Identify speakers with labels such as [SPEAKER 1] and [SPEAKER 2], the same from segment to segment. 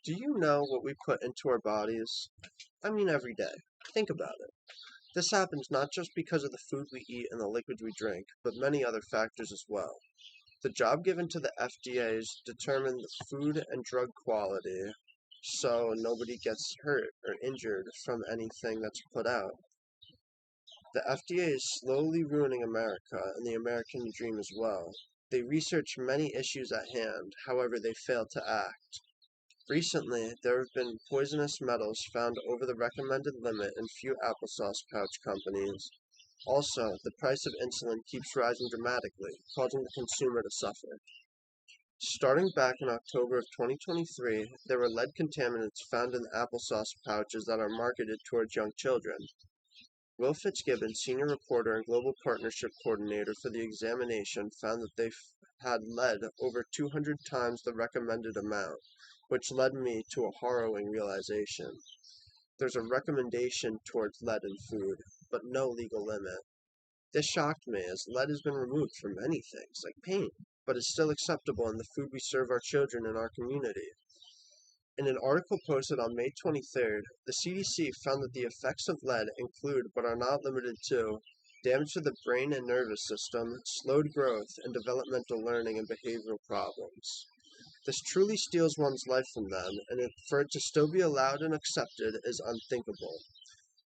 [SPEAKER 1] Do you know what we put into our bodies? I mean, every day. Think about it. This happens not just because of the food we eat and the liquids we drink, but many other factors as well. The job given to the FDA is to determine the food and drug quality so nobody gets hurt or injured from anything that's put out. The FDA is slowly ruining America and the American dream as well. They research many issues at hand, however, they fail to act. Recently, there have been poisonous metals found over the recommended limit in few applesauce pouch companies. Also, the price of insulin keeps rising dramatically, causing the consumer to suffer. Starting back in October of 2023, there were lead contaminants found in applesauce pouches that are marketed towards young children. Will Fitzgibbon, senior reporter and global partnership coordinator for the examination, found that they had lead over 200 times the recommended amount, which led me to a harrowing realization. There's a recommendation towards lead in food, but no legal limit. This shocked me as lead has been removed from many things, like paint, but is still acceptable in the food we serve our children in our community. In an article posted on May 23rd, the CDC found that the effects of lead include, but are not limited to, damage to the brain and nervous system, slowed growth, and developmental learning and behavioral problems. This truly steals one's life from them, and for it to still be allowed and accepted is unthinkable.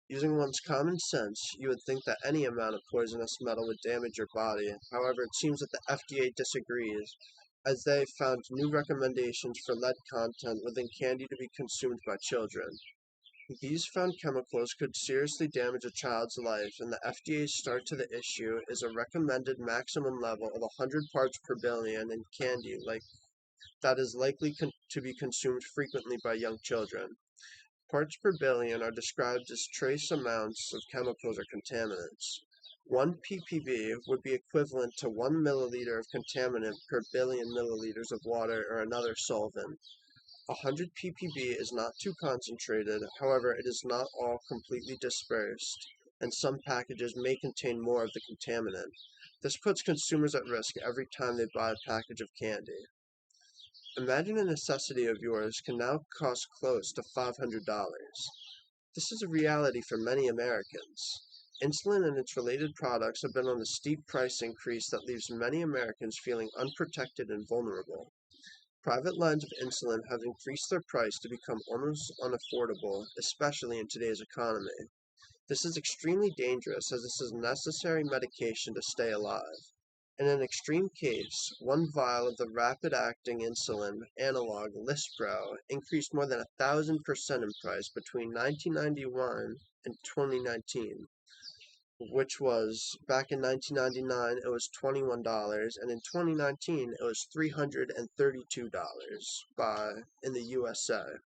[SPEAKER 1] Using one's common sense, you would think that any amount of poisonous metal would damage your body. However, it seems that the FDA disagrees, as they found new recommendations for lead content within candy to be consumed by children. These found chemicals could seriously damage a child's life, and the FDA's start to the issue is a recommended maximum level of 100 parts per billion in candy that is likely to be consumed frequently by young children. Parts per billion are described as trace amounts of chemicals or contaminants. 1 ppb would be equivalent to 1 milliliter of contaminant per billion milliliters of water or another solvent. 100 ppb is not too concentrated, however, it is not all completely dispersed, and some packages may contain more of the contaminant. This puts consumers at risk every time they buy a package of candy. Imagine a necessity of yours can now cost close to $500. This is a reality for many Americans. Insulin and its related products have been on a steep price increase that leaves many Americans feeling unprotected and vulnerable. Private lines of insulin have increased their price to become almost unaffordable, especially in today's economy. This is extremely dangerous as this is necessary medication to stay alive. In an extreme case, one vial of the rapid-acting insulin analog Lispro increased more than 1,000% in price between 1991 and 2019, which was, back in 1999, it was $21, and in 2019, it was $332 in the USA.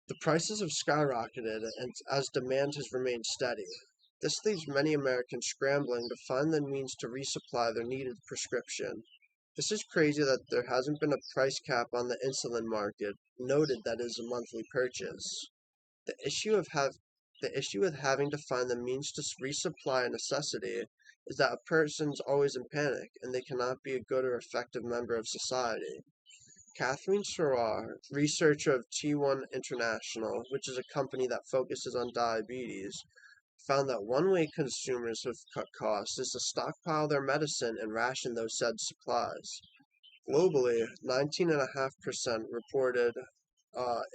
[SPEAKER 1] The prices have skyrocketed as demand has remained steady. This leaves many Americans scrambling to find the means to resupply their needed prescription. This is crazy that there hasn't been a price cap on the insulin market, noted that it is a monthly purchase. The issue with having to find the means to resupply a necessity is that a person's always in panic and they cannot be a good or effective member of society. Catherine Sorrar, researcher of T1 International, which is a company that focuses on diabetes, found that one way consumers have cut costs is to stockpile their medicine and ration those said supplies. Globally, 19.5% reported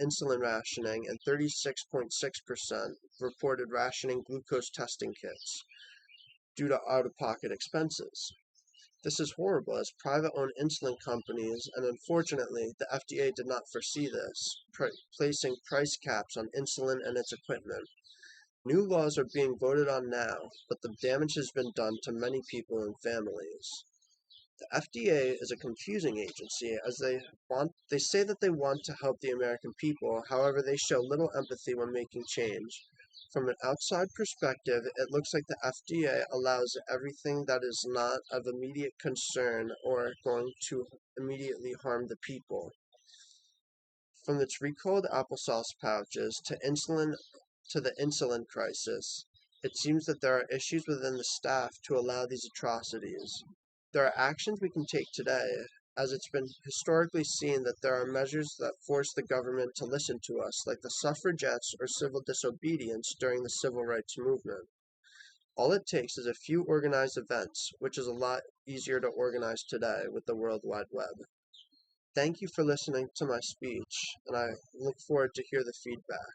[SPEAKER 1] insulin rationing and 36.6% reported rationing glucose testing kits due to out-of-pocket expenses. This is horrible as private-owned insulin companies, and unfortunately, the FDA did not foresee this, placing price caps on insulin and its equipment. New laws are being voted on now, but the damage has been done to many people and families. The FDA is a confusing agency as they say that they want to help the American people, however they show little empathy when making change. From an outside perspective, it looks like the FDA allows everything that is not of immediate concern or going to immediately harm the people. From its recalled applesauce pouches to the insulin crisis, it seems that there are issues within the staff to allow these atrocities. There are actions we can take today, as it's been historically seen that there are measures that force the government to listen to us, like the suffragettes or civil disobedience during the civil rights movement. All it takes is a few organized events, which is a lot easier to organize today with the World Wide Web. Thank you for listening to my speech, and I look forward to hear the feedback.